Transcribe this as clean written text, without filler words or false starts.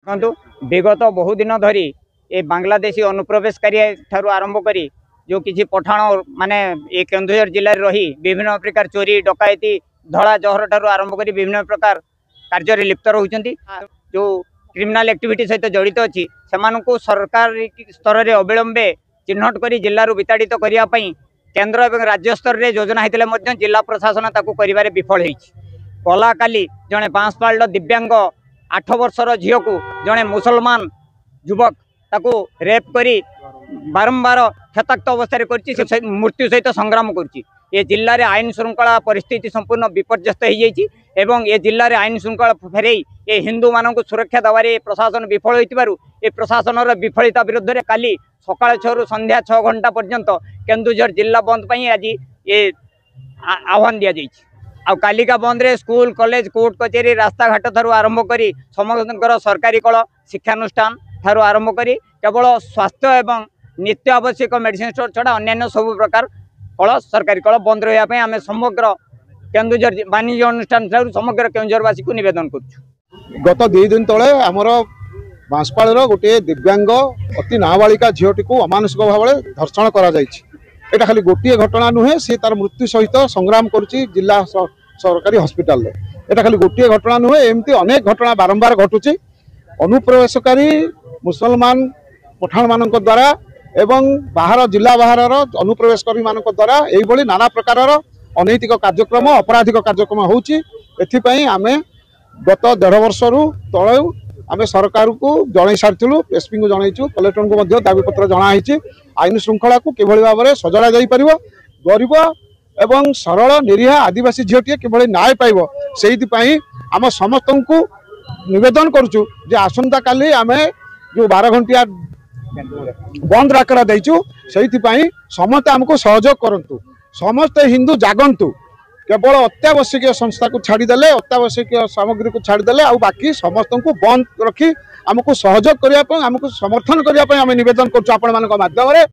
देखु विगत बहु दिन धरी ये बांग्लादेशी अनुप्रवेशकारी ठारू आरंभ करी जो किसी पठाण माने ये केन्दुझर जिले रही विभिन्न प्रकार चोरी डकायती धड़ा जहर ठारू आरंभ करी विभिन्न प्रकार कार्य लिप्त रहउछंती जो क्रिमिनाल एक्टिविटी सहित जड़ित अच्छी से सरकार स्तर में अविलंबे चिन्हट कर जिलू विताड़ित करने केन्द्र और राज्य स्तर में योजना होते जिला प्रशासन ताकू कर विफल होला काली जड़े बांसपाड़ दिव्यांग 8 वर्षर झील को जड़े मुसलमान युवक ताकू रेप करी बारंबार क्षताक्त अवस्था कर मृत्यु सहित संग्राम कर जिले में आईन श्रृंखला परिस्थिति संपूर्ण विपर्यस्त हो जाए ये जिले में आईन श्रृंखला फेरे ये हिंदू मान सुरक्षा देवे प्रशासन विफल हो प्रशासन विफलता विरुद्ध में काली सकाल 6 रु संध्या 6 घंटा पर्यंत केन्दुझर जिला बंद पर आज ये आह्वान दि जाइए आ कालिका बंद रे स्कूल कॉलेज कोर्ट कचेरी रास्ता घाट थारू आरंभ करी समस्त सरकारी कल शिक्षानुष्ठान थारू आरंभ करी केवल स्वास्थ्य एवं नित्य आवश्यक मेडिसिन स्टोर छड़ा अन्य सब प्रकार कल सरकारी कल बंद रही आम समग्र केन्दुझर वाणिज्य अनुष्ठान समग्र केन्दुझरवासी को निवेदन कर गत 2 दिन तले आमर बांसपाड़ गोटे दिव्यांग अति नाबालिका झीटी को अमानुषिक भाव में धर्षण करा खाली गोटे घटना नुहे सी तार मृत्यु सहित संग्राम करुच्ची जिला सरकारी हॉस्पिटल एटा खाली गोटे घटना नुहे एमती अनेक घटना बारंबार घटुची अनुप्रवेशकारी मुसलमान पठाण मान द्वारा एवं बाहर जिला बाहर अनुप्रवेशकारी मान द्वारा यही नाना प्रकार अनैतिक कार्यक्रम अपराधिक कार्यक्रम होउची एथिपई आमे गत 1.5 वर्ष तलू आम सरकार को जन सारी एसपी को जनइचु कलेक्टर को दाबीपत्र जनाई आईन श्रृंखला को किभली भाव में सजड़ा जापर गरीब एवं सरल निरीह आदिवासी झीटी किभली न्याय पाइब से आम समस्त को निवेदन करुचु जे आसंता काली आम जो 12 घंटिया बंद डाकरा देचु से समस्त आमको सहयोग करंतु समस्त हिंदू जागंतु केवल अत्यावश्यक संस्था को छाड़देले अत्यावश्यक सामग्री को छाड़देले आउ बाकी समस्त को बंद रखी आमको सहयोग करने आमको समर्थन करने निवेदन कर माध्यम।